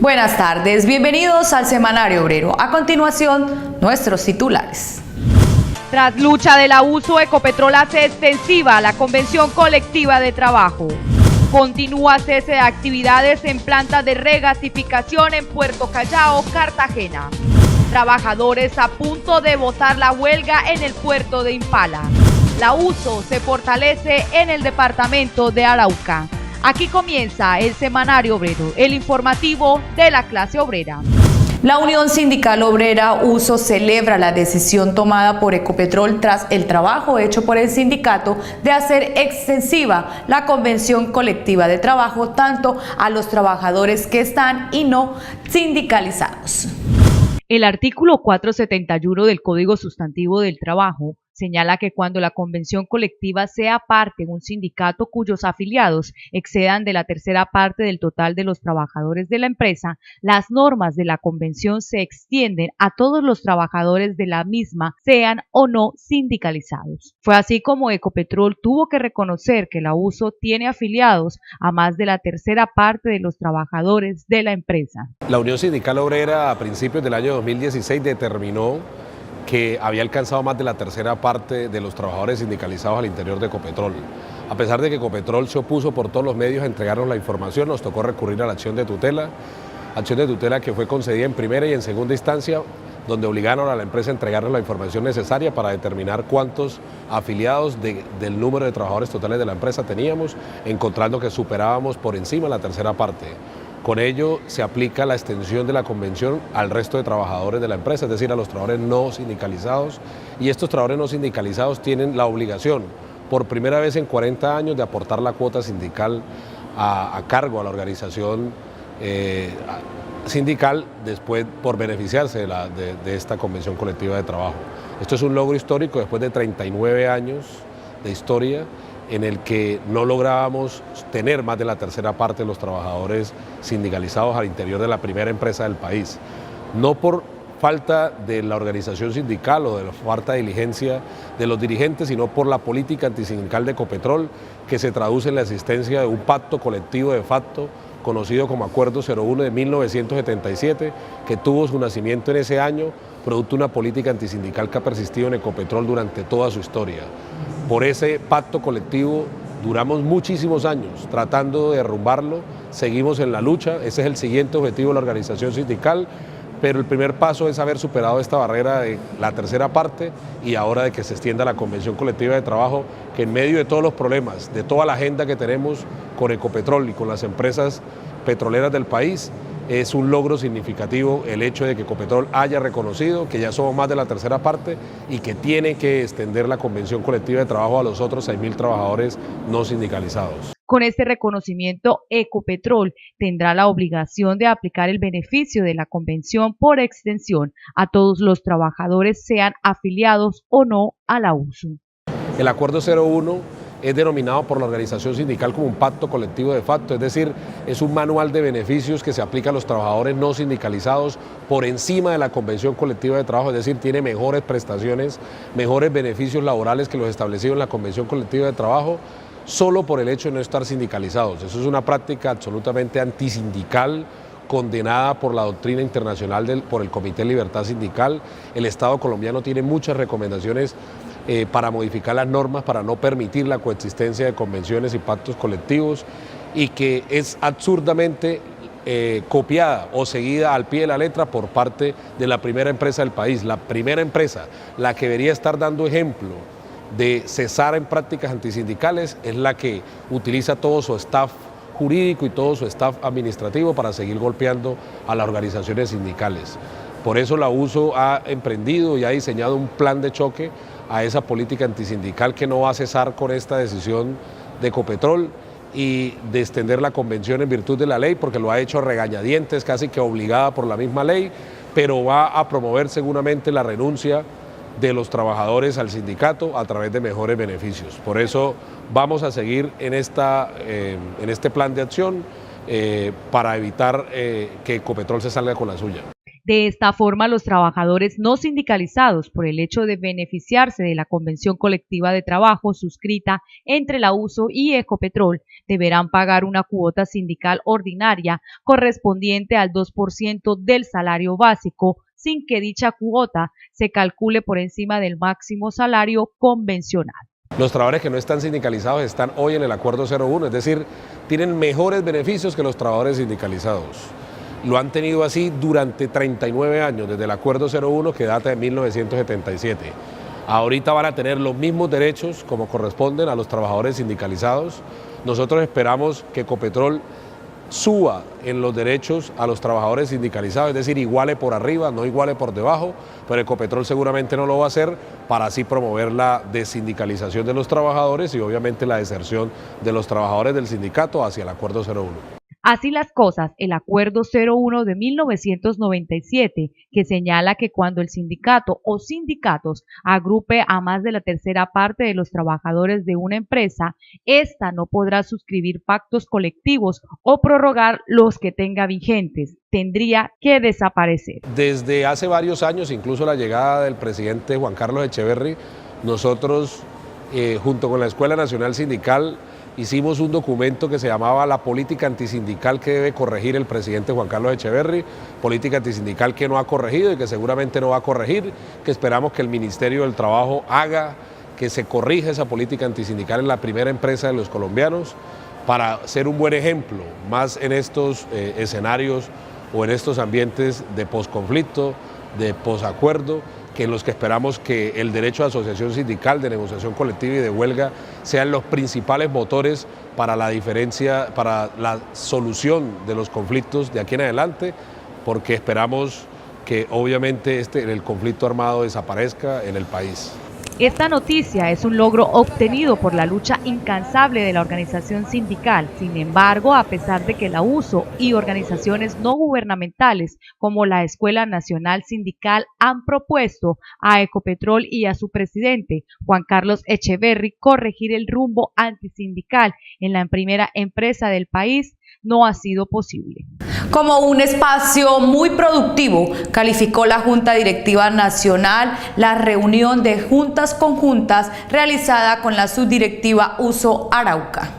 Buenas tardes, bienvenidos al Semanario Obrero. A continuación, nuestros titulares. Tras lucha del abuso, Ecopetrol hace extensiva la convención colectiva de trabajo. Continúa cese de actividades en plantas de regasificación en Puerto Callao, Cartagena. Trabajadores a punto de botar la huelga en el puerto de Impala. La USO se fortalece en el departamento de Arauca. Aquí comienza el Semanario Obrero, el informativo de la clase obrera. La Unión Sindical Obrera USO celebra la decisión tomada por Ecopetrol tras el trabajo hecho por el sindicato de hacer extensiva la convención colectiva de trabajo tanto a los trabajadores que están y no sindicalizados. El artículo 471 del Código Sustantivo del Trabajo señala que cuando la convención colectiva sea parte de un sindicato cuyos afiliados excedan de la tercera parte del total de los trabajadores de la empresa, las normas de la convención se extienden a todos los trabajadores de la misma, sean o no sindicalizados. Fue así como Ecopetrol tuvo que reconocer que la USO tiene afiliados a más de la tercera parte de los trabajadores de la empresa. La Unión Sindical Obrera a principios del año 2016 determinó que había alcanzado más de la tercera parte de los trabajadores sindicalizados al interior de Ecopetrol. A pesar de que Ecopetrol se opuso por todos los medios a entregarnos la información, nos tocó recurrir a la acción de tutela que fue concedida en primera y en segunda instancia, donde obligaron a la empresa a entregarnos la información necesaria para determinar cuántos afiliados del número de trabajadores totales de la empresa teníamos, encontrando que superábamos por encima la tercera parte. Con ello se aplica la extensión de la convención al resto de trabajadores de la empresa, es decir, a los trabajadores no sindicalizados, y estos trabajadores no sindicalizados tienen la obligación, por primera vez en 40 años, de aportar la cuota sindical a cargo a la organización sindical después por beneficiarse de esta convención colectiva de trabajo. Esto es un logro histórico después de 39 años de historia, en el que no lográbamos tener más de la tercera parte de los trabajadores sindicalizados al interior de la primera empresa del país. No por falta de la organización sindical o de la falta de diligencia de los dirigentes, sino por la política antisindical de Ecopetrol, que se traduce en la existencia de un pacto colectivo de facto conocido como Acuerdo 01 de 1977, que tuvo su nacimiento en ese año, producto de una política antisindical que ha persistido en Ecopetrol durante toda su historia. Por ese pacto colectivo duramos muchísimos años tratando de derrumbarlo, seguimos en la lucha, ese es el siguiente objetivo de la organización sindical, pero el primer paso es haber superado esta barrera de la tercera parte y ahora de que se extienda la convención colectiva de trabajo, que en medio de todos los problemas, de toda la agenda que tenemos con Ecopetrol y con las empresas petroleras del país, es un logro significativo el hecho de que Ecopetrol haya reconocido que ya somos más de la tercera parte y que tiene que extender la convención colectiva de trabajo a los otros 6.000 trabajadores no sindicalizados. Con este reconocimiento, Ecopetrol tendrá la obligación de aplicar el beneficio de la convención por extensión a todos los trabajadores, sean afiliados o no a la USO. El Acuerdo 01 es denominado por la organización sindical como un pacto colectivo de facto, es decir, es un manual de beneficios que se aplica a los trabajadores no sindicalizados por encima de la convención colectiva de trabajo, es decir, tiene mejores prestaciones, mejores beneficios laborales que los establecidos en la convención colectiva de trabajo, solo por el hecho de no estar sindicalizados. Eso es una práctica absolutamente antisindical, condenada por la doctrina internacional por el Comité de Libertad Sindical. El Estado colombiano tiene muchas recomendaciones para modificar las normas, para no permitir la coexistencia de convenciones y pactos colectivos, y que es absurdamente copiada o seguida al pie de la letra por parte de la primera empresa del país. La primera empresa, la que debería estar dando ejemplo de cesar en prácticas antisindicales, es la que utiliza todo su staff jurídico y todo su staff administrativo para seguir golpeando a las organizaciones sindicales. Por eso la USO ha emprendido y ha diseñado un plan de choque a esa política antisindical que no va a cesar con esta decisión de Ecopetrol y de extender la convención en virtud de la ley, porque lo ha hecho a regañadientes, casi que obligada por la misma ley, pero va a promover seguramente la renuncia de los trabajadores al sindicato a través de mejores beneficios. Por eso vamos a seguir en este plan de acción para evitar que Ecopetrol se salga con la suya. De esta forma, los trabajadores no sindicalizados, por el hecho de beneficiarse de la convención colectiva de trabajo suscrita entre la USO y Ecopetrol, deberán pagar una cuota sindical ordinaria correspondiente al 2% del salario básico, sin que dicha cuota se calcule por encima del máximo salario convencional. Los trabajadores que no están sindicalizados están hoy en el Acuerdo 01, es decir, tienen mejores beneficios que los trabajadores sindicalizados. Lo han tenido así durante 39 años, desde el Acuerdo 01 que data de 1977. Ahorita van a tener los mismos derechos como corresponden a los trabajadores sindicalizados. Nosotros esperamos que Ecopetrol suba en los derechos a los trabajadores sindicalizados, es decir, iguale por arriba, no iguale por debajo, pero Ecopetrol seguramente no lo va a hacer para así promover la desindicalización de los trabajadores y obviamente la deserción de los trabajadores del sindicato hacia el Acuerdo 01. Así las cosas, el Acuerdo 01 de 1997, que señala que cuando el sindicato o sindicatos agrupe a más de la tercera parte de los trabajadores de una empresa, ésta no podrá suscribir pactos colectivos o prorrogar los que tenga vigentes. Tendría que desaparecer. Desde hace varios años, incluso la llegada del presidente Juan Carlos Echeverri, nosotros, junto con la Escuela Nacional Sindical, hicimos un documento que se llamaba La política antisindical que debe corregir el presidente Juan Carlos Echeverri, política antisindical que no ha corregido y que seguramente no va a corregir, que esperamos que el Ministerio del Trabajo haga, que se corrija esa política antisindical en la primera empresa de los colombianos, para ser un buen ejemplo, más en estos escenarios o en estos ambientes de posconflicto, de posacuerdo, que en los que esperamos que el derecho de asociación sindical, de negociación colectiva y de huelga sean los principales motores para la diferencia, para la solución de los conflictos de aquí en adelante, porque esperamos que obviamente el conflicto armado desaparezca en el país. Esta noticia es un logro obtenido por la lucha incansable de la organización sindical. Sin embargo, a pesar de que la USO y organizaciones no gubernamentales como la Escuela Nacional Sindical han propuesto a Ecopetrol y a su presidente, Juan Carlos Echeverri, corregir el rumbo antisindical en la primera empresa del país, no ha sido posible. Como un espacio muy productivo, calificó la Junta Directiva Nacional la reunión de juntas conjuntas realizada con la subdirectiva USO Arauca.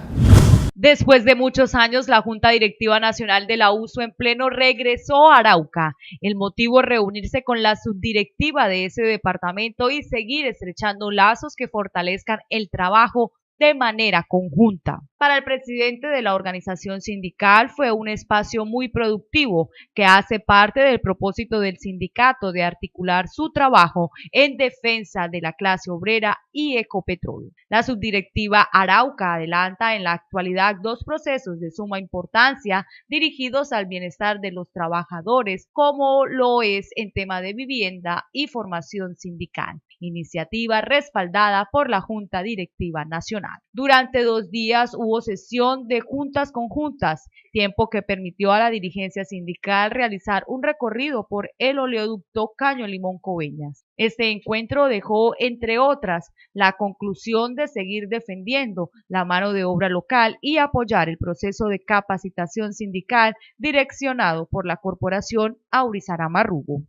Después de muchos años, la Junta Directiva Nacional de la USO en pleno regresó a Arauca. El motivo es reunirse con la subdirectiva de ese departamento y seguir estrechando lazos que fortalezcan el trabajo de manera conjunta. Para el presidente de la organización sindical fue un espacio muy productivo que hace parte del propósito del sindicato de articular su trabajo en defensa de la clase obrera y Ecopetrol. La subdirectiva Arauca adelanta en la actualidad dos procesos de suma importancia dirigidos al bienestar de los trabajadores, como lo es en tema de vivienda y formación sindical, iniciativa respaldada por la Junta Directiva Nacional. Durante 2 días hubo sesión de juntas conjuntas, tiempo que permitió a la dirigencia sindical realizar un recorrido por el oleoducto Caño Limón Coveñas. Este encuentro dejó, entre otras, la conclusión de seguir defendiendo la mano de obra local y apoyar el proceso de capacitación sindical direccionado por la Corporación Aurizarama Rugo.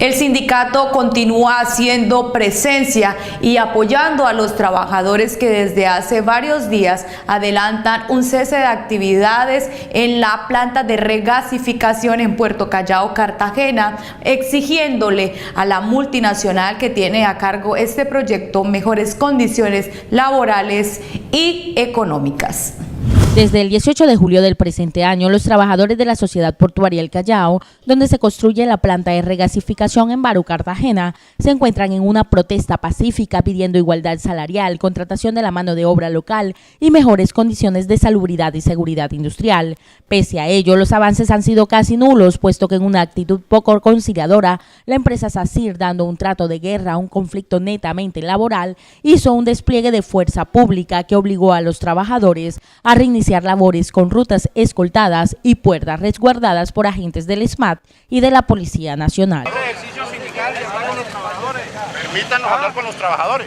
El sindicato continúa haciendo presencia y apoyando a los trabajadores que desde hace varios días adelantan un cese de actividades en la planta de regasificación en Puerto Callao, Cartagena, exigiéndole a la multinacional que tiene a cargo este proyecto mejores condiciones laborales y económicas. Desde el 18 de julio del presente año, los trabajadores de la Sociedad Portuaria El Callao, donde se construye la planta de regasificación en Barú, Cartagena, se encuentran en una protesta pacífica pidiendo igualdad salarial, contratación de la mano de obra local y mejores condiciones de salubridad y seguridad industrial. Pese a ello, los avances han sido casi nulos, puesto que en una actitud poco conciliadora, la empresa SACIR, dando un trato de guerra a un conflicto netamente laboral, hizo un despliegue de fuerza pública que obligó a los trabajadores a reiniciar labores con rutas escoltadas y puertas resguardadas por agentes del SMAT y de la Policía Nacional. Ejercicio sindical de hablar con los trabajadores. Permítanos hablar con los trabajadores.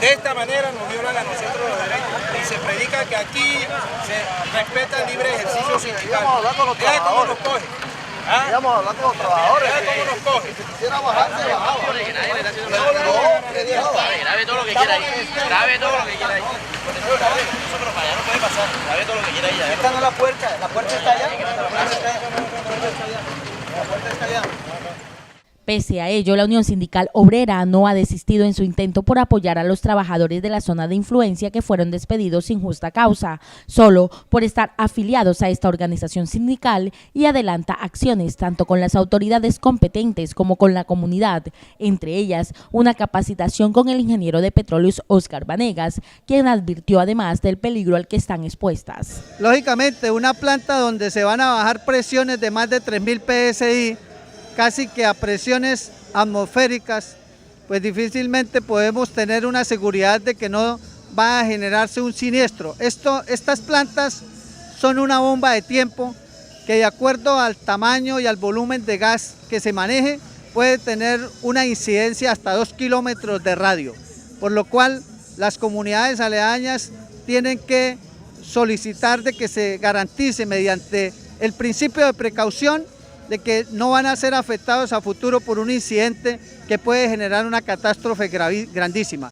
De esta manera nos violan a nosotros los derechos y se predica que aquí se respeta el libre ejercicio sindical. Vamos a hablar con los trabajadores. ¿Cómo nos coge? Íbamos a hablar con los trabajadores. ¿Cómo nos coge? Si quisiera bajar, se bajaba. Nadie le está haciendo nada. Grabe todo lo que quiera ahí. Grabe todo lo que quiera ahí. Pero para allá no puede pasar. Grabe todo lo que quiera ahí. Esta no es la puerta está allá. La puerta está allá. Pese a ello, la Unión Sindical Obrera no ha desistido en su intento por apoyar a los trabajadores de la zona de influencia que fueron despedidos sin justa causa, solo por estar afiliados a esta organización sindical, y adelanta acciones tanto con las autoridades competentes como con la comunidad, entre ellas una capacitación con el ingeniero de petróleos Óscar Vanegas, quien advirtió además del peligro al que están expuestas. Lógicamente, una planta donde se van a bajar presiones de más de 3.000 PSI, casi que a presiones atmosféricas, pues difícilmente podemos tener una seguridad de que no va a generarse un siniestro. Estas plantas son una bomba de tiempo que, de acuerdo al tamaño y al volumen de gas que se maneje, puede tener una incidencia hasta 2 kilómetros de radio, por lo cual las comunidades aledañas tienen que solicitar de que se garantice mediante el principio de precaución de que no van a ser afectados a futuro por un incidente que puede generar una catástrofe grandísima.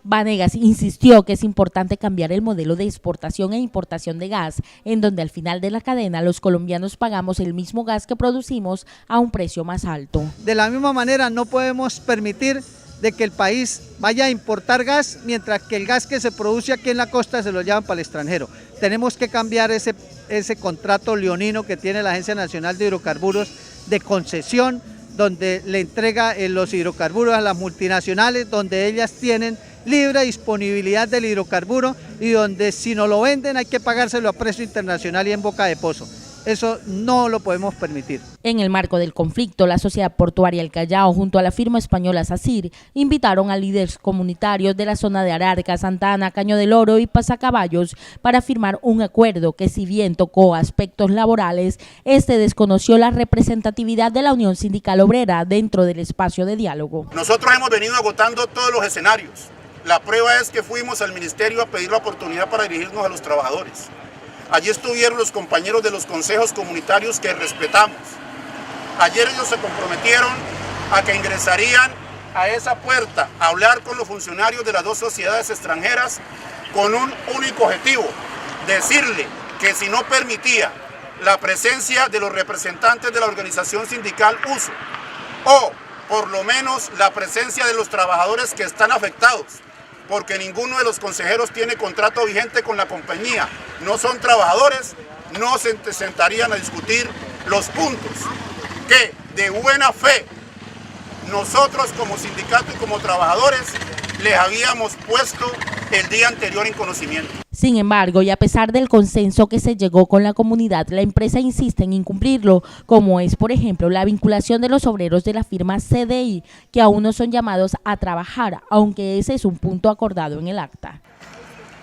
Vanegas insistió que es importante cambiar el modelo de exportación e importación de gas, en donde al final de la cadena los colombianos pagamos el mismo gas que producimos a un precio más alto. De la misma manera, no podemos permitir de que el país vaya a importar gas, mientras que el gas que se produce aquí en la costa se lo llevan para el extranjero. Tenemos que cambiar ese contrato leonino que tiene la Agencia Nacional de Hidrocarburos de concesión, donde le entrega los hidrocarburos a las multinacionales, donde ellas tienen libre disponibilidad del hidrocarburo y donde si no lo venden hay que pagárselo a precio internacional y en boca de pozo. Eso no lo podemos permitir. En el marco del conflicto, la Sociedad Portuaria El Callao, junto a la firma española SACIR, invitaron a líderes comunitarios de la zona de Ararca, Santa Ana, Caño del Oro y Pasacaballos para firmar un acuerdo que, si bien tocó aspectos laborales, desconoció la representatividad de la Unión Sindical Obrera dentro del espacio de diálogo. Nosotros hemos venido agotando todos los escenarios. La prueba es que fuimos al ministerio a pedir la oportunidad para dirigirnos a los trabajadores. Allí estuvieron los compañeros de los consejos comunitarios que respetamos. Ayer ellos se comprometieron a que ingresarían a esa puerta a hablar con los funcionarios de las dos sociedades extranjeras con un único objetivo: decirle que si no permitía la presencia de los representantes de la organización sindical USO, o por lo menos la presencia de los trabajadores que están afectados, porque ninguno de los consejeros tiene contrato vigente con la compañía, no son trabajadores, no se sentarían a discutir los puntos que de buena fe nosotros como sindicato y como trabajadores les habíamos puesto el día anterior en conocimiento. Sin embargo, y a pesar del consenso que se llegó con la comunidad, la empresa insiste en incumplirlo, como es, por ejemplo, la vinculación de los obreros de la firma CDI, que aún no son llamados a trabajar, aunque ese es un punto acordado en el acta.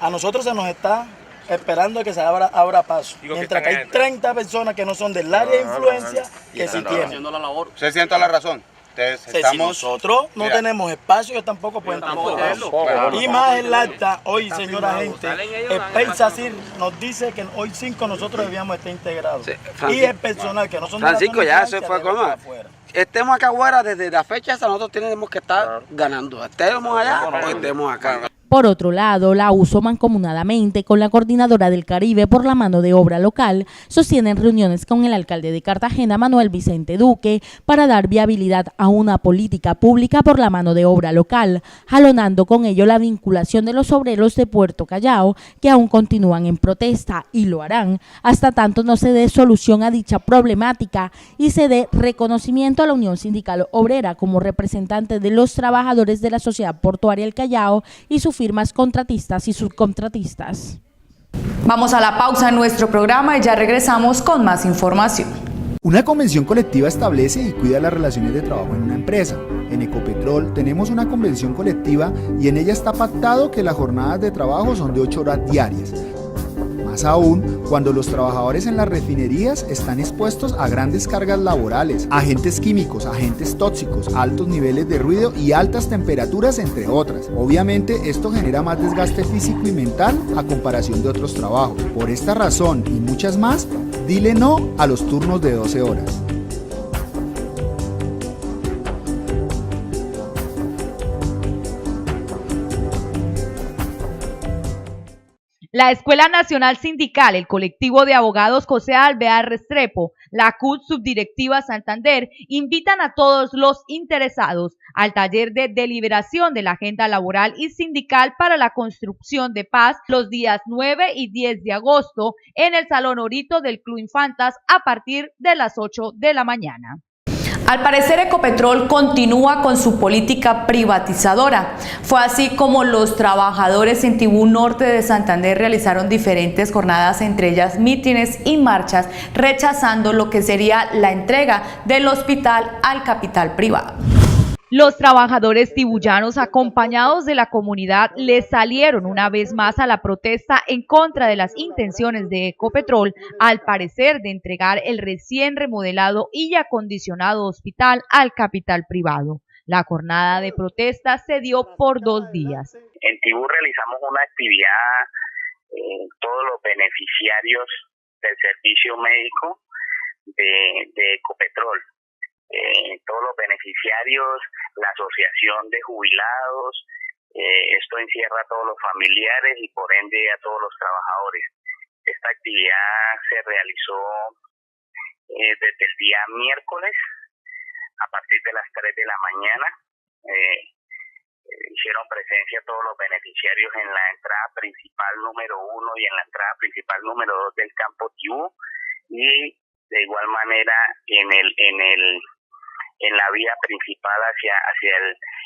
A nosotros se nos está esperando que se abra paso, mientras que hay 30 personas que no son del área de influencia que sí tienen. Se sienta la razón. Si nosotros no tenemos espacio, ellos tampoco pueden trabajarlo. Y más el acta, hoy, señora gente, el SACIR nos dice que hoy 5 nosotros debíamos estar integrados. Y el personal que no son de la Francisco, ya se fue como estemos acá afuera, desde la fecha esa nosotros tenemos que estar ganando. Estemos allá o estemos acá. Por otro lado, la USO, mancomunadamente con la Coordinadora del Caribe por la mano de obra local, sostienen reuniones con el alcalde de Cartagena, Manuel Vicente Duque, para dar viabilidad a una política pública por la mano de obra local, jalonando con ello la vinculación de los obreros de Puerto Callao, que aún continúan en protesta y lo harán hasta tanto no se dé solución a dicha problemática y se dé reconocimiento a la Unión Sindical Obrera como representante de los trabajadores de la Sociedad Portuaria El Callao y sus firmas contratistas y subcontratistas. Vamos a la pausa en nuestro programa y ya regresamos con más información. Una convención colectiva establece y cuida las relaciones de trabajo en una empresa. En Ecopetrol tenemos una convención colectiva y en ella está pactado que las jornadas de trabajo son de 8 horas diarias. Más aún cuando los trabajadores en las refinerías están expuestos a grandes cargas laborales, agentes químicos, agentes tóxicos, altos niveles de ruido y altas temperaturas, entre otras. Obviamente esto genera más desgaste físico y mental a comparación de otros trabajos. Por esta razón y muchas más, dile no a los turnos de 12 horas. La Escuela Nacional Sindical, el colectivo de abogados José Alvear Restrepo, la CUT Subdirectiva Santander, invitan a todos los interesados al taller de deliberación de la agenda laboral y sindical para la construcción de paz los días 9 y 10 de agosto en el Salón Orito del Club Infantas a partir de las 8 de la mañana. Al parecer, Ecopetrol continúa con su política privatizadora. Fue así como los trabajadores en Tibú Norte de Santander realizaron diferentes jornadas, entre ellas mítines y marchas, rechazando lo que sería la entrega del hospital al capital privado. Los trabajadores tibullanos, acompañados de la comunidad, les salieron una vez más a la protesta en contra de las intenciones de Ecopetrol, al parecer de entregar el recién remodelado y acondicionado hospital al capital privado. La jornada de protesta se dio por 2 días. En Tibú realizamos una actividad, todos los beneficiarios del servicio médico de Ecopetrol. Todos los beneficiarios, la asociación de jubilados, esto encierra a todos los familiares y por ende a todos los trabajadores. Esta actividad se realizó desde el día miércoles a partir de las 3 de la mañana. Hicieron presencia todos los beneficiarios en la entrada principal número 1 y en la entrada principal número 2 del campo Tibú, y de igual manera en la vía principal hacia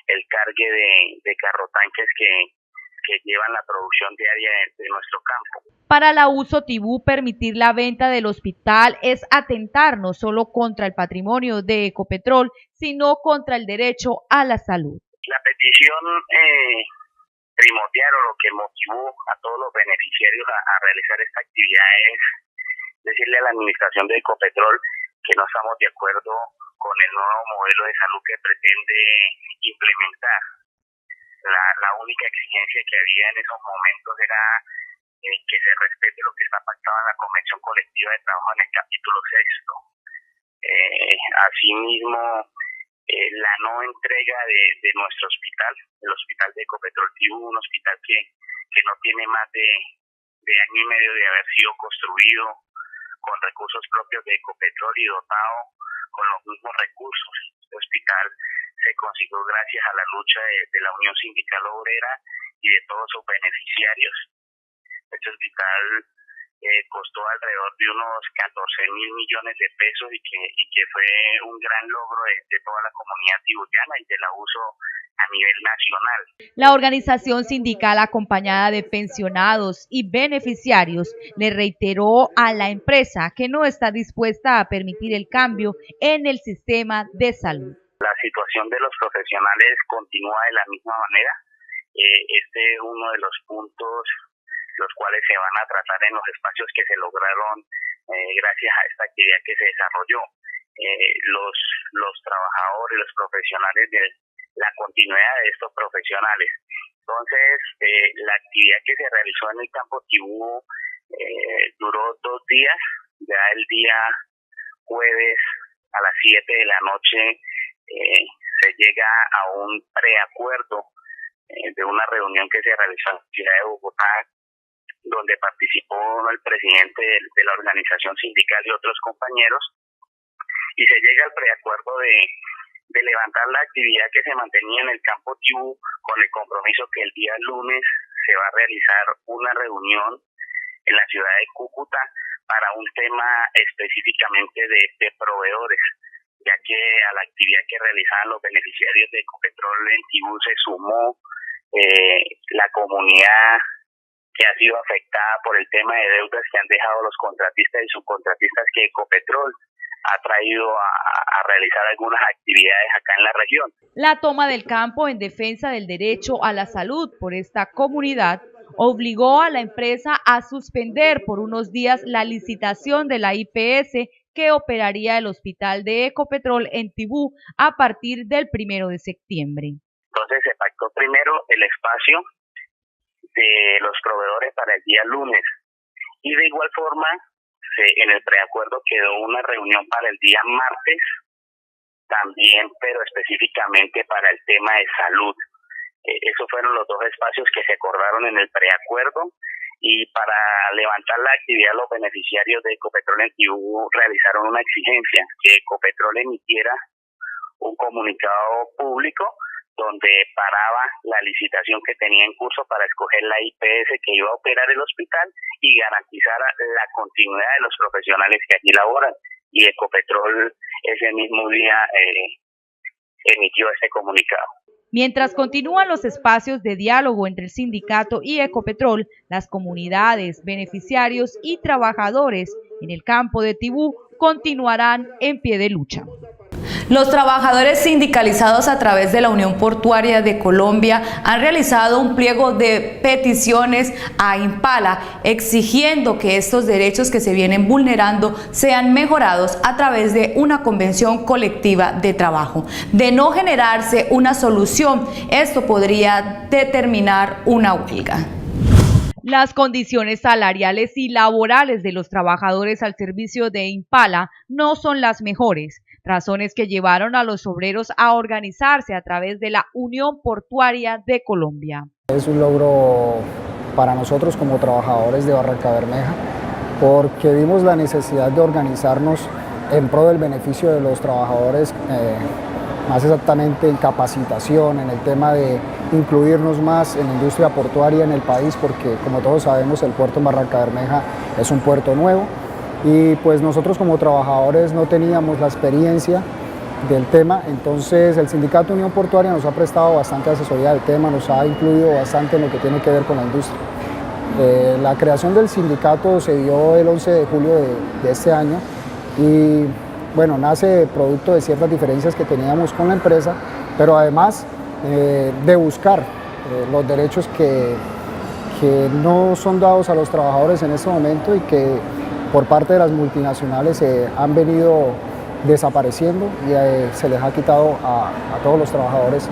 el cargue de carrotanques que llevan la producción diaria de nuestro campo. Para la USO Tibú, permitir la venta del hospital es atentar no solo contra el patrimonio de Ecopetrol, sino contra el derecho a la salud. La petición primordial, o lo que motivó a todos los beneficiarios a realizar esta actividad, es decirle a la administración de Ecopetrol que no estamos de acuerdo con el nuevo modelo de salud que pretende implementar. La única exigencia que había en esos momentos era que se respete lo que está pactado en la Convención Colectiva de Trabajo en el capítulo 6. Asimismo, la no entrega de nuestro hospital, el hospital de Ecopetrol Tibú, un hospital que no tiene más de año y medio de haber sido construido con recursos propios de Ecopetrol y dotado con los mismos recursos. Este hospital se consiguió gracias a la lucha de la Unión Sindical Obrera y de todos sus beneficiarios. Este hospital costó alrededor de unos 14.000 millones de pesos y que fue un gran logro de toda la comunidad tibullana y de la USO a nivel nacional. La organización sindical, acompañada de pensionados y beneficiarios, le reiteró a la empresa que no está dispuesta a permitir el cambio en el sistema de salud. La situación de los profesionales continúa de la misma manera. Este es uno de los puntos los cuales se van a tratar en los espacios que se lograron gracias a esta actividad que se desarrolló. Los trabajadores, los profesionales de la continuidad de estos profesionales. Entonces, la actividad que se realizó en el campo Tibú duró 2 días. Ya el día jueves a las 7 de la noche se llega a un preacuerdo de una reunión que se realizó en la ciudad de Bogotá, donde participó el presidente de la organización sindical y otros compañeros, y se llega al preacuerdo de levantar la actividad que se mantenía en el campo Tibú, con el compromiso que el día lunes se va a realizar una reunión en la ciudad de Cúcuta para un tema específicamente de proveedores, ya que a la actividad que realizaban los beneficiarios de Ecopetrol en Tibú se sumó la comunidad que ha sido afectada por el tema de deudas que han dejado los contratistas y subcontratistas que Ecopetrol ha traído a realizar algunas actividades acá en la región. La toma del campo en defensa del derecho a la salud por esta comunidad obligó a la empresa a suspender por unos días la licitación de la IPS que operaría el hospital de Ecopetrol en Tibú a partir del 1 de septiembre. Entonces se pactó primero el espacio de los proveedores para el día lunes y de igual forma en el preacuerdo quedó una reunión para el día martes también, pero específicamente para el tema de salud. Esos fueron los dos espacios que se acordaron en el preacuerdo y para levantar la actividad los beneficiarios de Ecopetrol en Tibú realizaron una exigencia que Ecopetrol emitiera un comunicado público donde paraba la licitación que tenía en curso para escoger la IPS que iba a operar el hospital y garantizara la continuidad de los profesionales que allí laboran. Y Ecopetrol ese mismo día emitió ese comunicado. Mientras continúan los espacios de diálogo entre el sindicato y Ecopetrol, las comunidades, beneficiarios y trabajadores en el campo de Tibú continuarán en pie de lucha. Los trabajadores sindicalizados a través de la Unión Portuaria de Colombia han realizado un pliego de peticiones a Impala exigiendo que estos derechos que se vienen vulnerando sean mejorados a través de una convención colectiva de trabajo. De no generarse una solución, esto podría determinar una huelga. Las condiciones salariales y laborales de los trabajadores al servicio de Impala no son las mejores, razones que llevaron a los obreros a organizarse a través de la Unión Portuaria de Colombia. Es un logro para nosotros como trabajadores de Barrancabermeja porque vimos la necesidad de organizarnos en pro del beneficio de los trabajadores, más exactamente en capacitación, en el tema de incluirnos más en la industria portuaria en el país, porque como todos sabemos el puerto en Barrancabermeja es un puerto nuevo y pues nosotros como trabajadores no teníamos la experiencia del tema, entonces el Sindicato Unión Portuaria nos ha prestado bastante asesoría del tema, nos ha incluido bastante en lo que tiene que ver con la industria. La creación del sindicato se dio el 11 de julio de este año y bueno, nace producto de ciertas diferencias que teníamos con la empresa, pero además de buscar los derechos que no son dados a los trabajadores en este momento y que por parte de las multinacionales han venido desapareciendo y se les ha quitado a todos los trabajadores,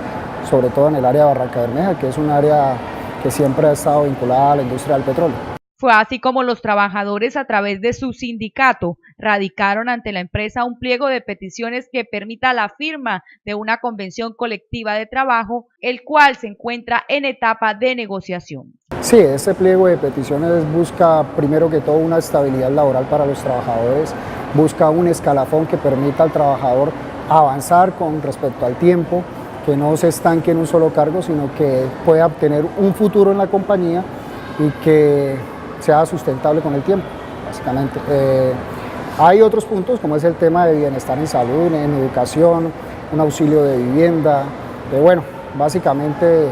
sobre todo en el área de Barrancabermeja, que es un área que siempre ha estado vinculada a la industria del petróleo. Fue así como los trabajadores a través de su sindicato radicaron ante la empresa un pliego de peticiones que permita la firma de una convención colectiva de trabajo, el cual se encuentra en etapa de negociación. Sí, este pliego de peticiones busca primero que todo una estabilidad laboral para los trabajadores, busca un escalafón que permita al trabajador avanzar con respecto al tiempo, que no se estanque en un solo cargo, sino que pueda obtener un futuro en la compañía y que sea sustentable con el tiempo, básicamente. Hay otros puntos como es el tema de bienestar en salud, en educación, un auxilio de vivienda, bueno, básicamente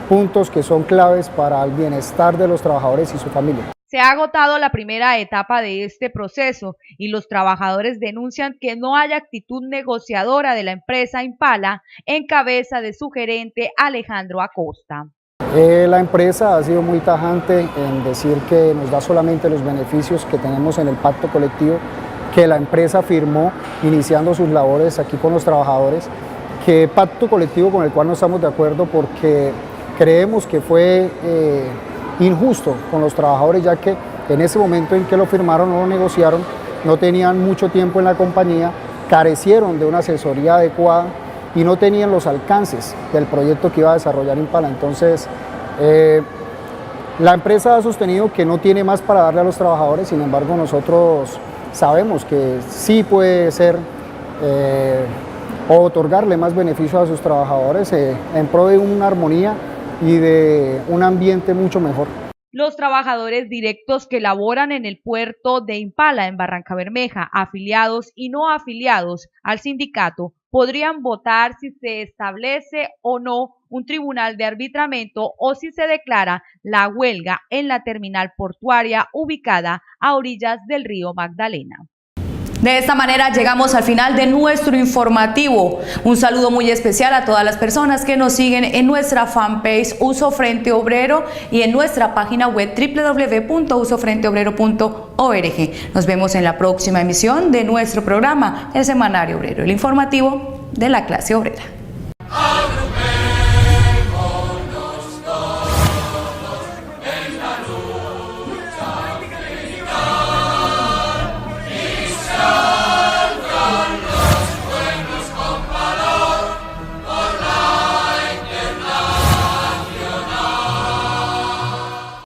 puntos que son claves para el bienestar de los trabajadores y su familia. Se ha agotado la primera etapa de este proceso y los trabajadores denuncian que no hay actitud negociadora de la empresa Impala en cabeza de su gerente Alejandro Acosta. La empresa ha sido muy tajante en decir que nos da solamente los beneficios que tenemos en el pacto colectivo que la empresa firmó iniciando sus labores aquí con los trabajadores, que pacto colectivo con el cual no estamos de acuerdo porque creemos que fue injusto con los trabajadores, ya que en ese momento en que lo firmaron o lo negociaron no tenían mucho tiempo en la compañía, carecieron de una asesoría adecuada y no tenían los alcances del proyecto que iba a desarrollar Impala. Entonces, la empresa ha sostenido que no tiene más para darle a los trabajadores, sin embargo nosotros sabemos que sí puede ser o otorgarle más beneficios a sus trabajadores en pro de una armonía y de un ambiente mucho mejor. Los trabajadores directos que laboran en el puerto de Impala en Barrancabermeja, afiliados y no afiliados al sindicato, podrían votar si se establece o no un tribunal de arbitramiento o si se declara la huelga en la terminal portuaria ubicada a orillas del río Magdalena. De esta manera llegamos al final de nuestro informativo. Un saludo muy especial a todas las personas que nos siguen en nuestra fanpage Uso Frente Obrero y en nuestra página web www.usofrenteobrero.org. Nos vemos en la próxima emisión de nuestro programa, el Semanario Obrero, el informativo de la clase obrera.